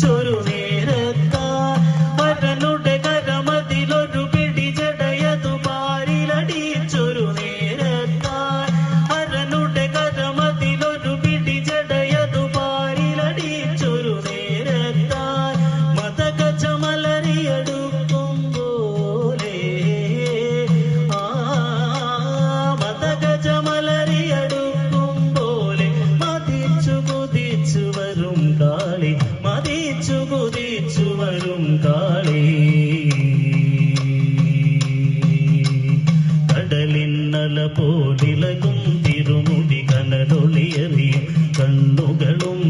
ചൊരു നേരത്താ അവനുടെ കരമതിലൊരു പിടി ജടയതു പാരിലടിച്ചൊരു നേരത്താ അവനുടെ കരമതിലൊരു പിടി ജടയതു പാരിലടിച്ചൊരു നേരത്താ മതഗജമലരിയെടുക്കും പോലെ മതഗജമലരിയെടുക്കും പോലെ മതിച്ചു കുതിച്ചു വരും കാളി മതിച്ചു കുതിച്ചു വരും കാളി കടലിന്നല പോലിളകും തിരുമുടി കനലൊളിയെറിയും കണ്ണുകളും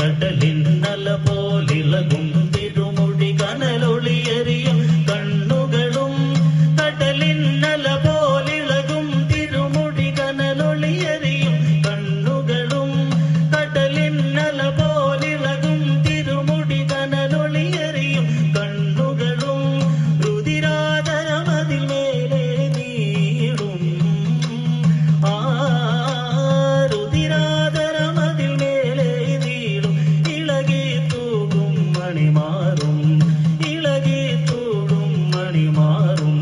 കടലിന്നല പോലിളകും തിരുമുടി കനലൊളിയെറിയും കണ്ണുകളും കടലിന്നല പോലിളകും തിരുമുടി കനലൊളിയെറിയും കണ്ണുകളും കടലിന്നല പോലിളകും തിരുമുടി കനലൊളിയെറിയും കണ്ണുകളും രുതിരാതരമതിൽ മേലെ നീടും രുതിരാതരമതിൽ മേലെ നീടും ഇളകി തൂകും മണിമാറും ഇളകി തൂടും മണിമാറും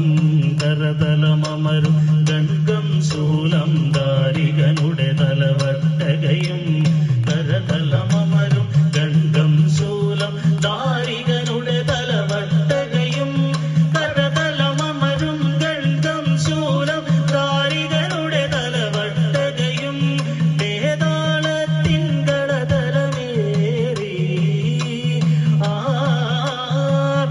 കരതലമമരും ഗംഗം ശൂലം ദാരികനുടെ തലവട്ടകയും കരതലമമരും ഗംഗം ശൂലം ദാരികനുടെ തലവട്ടകയും കരതലമമരും ഗംഗം ശൂലം ദാരികനുടെ തലവട്ടകയും വേതാളത്തിൻ ഗളതലമേറി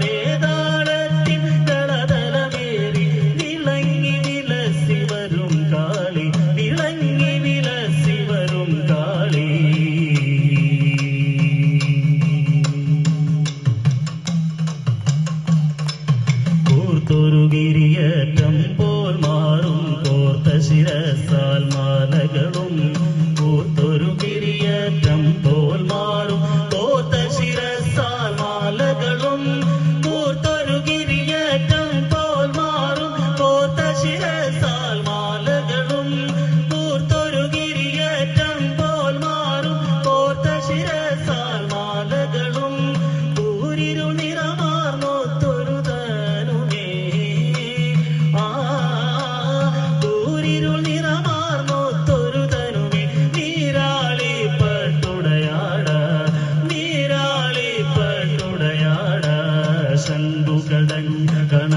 വേതാളത്തിൻ ഗളതലമേറി വിളങ്ങി വിലസി വരും കാളി വിളങ്ങി വിലസി വരും കാളി കൂർത്തൊരു ഗിരിയേറ്റം പോൽ മാറും കോർത്ത ശിരസാൽ മാലകളും കൂർത്തൊരു ഗിരിയേറ്റം പോൽ മാറും കോർത്ത ശിരസാൽ മാലകളും കൂർത്തൊരു ഗിരിയേറ്റം പോൽ മാറും കോർത്ത ശിരസാൽ മാലകളും കൂർത്തൊരു ഗിരിയേറ്റം പോൽ മാറും കോർത്ത ശിരസാൽ മാലകളും കൂരിരു നിറമാർന്നൊത്തൊരു തനുമേ കൂരിരു നിറമാർന്നൊത്തൊരു തനുമേ നീരാളി പട്ടുടയാട നീരാളി പട്ടുടയാട ശംഖുകട കണ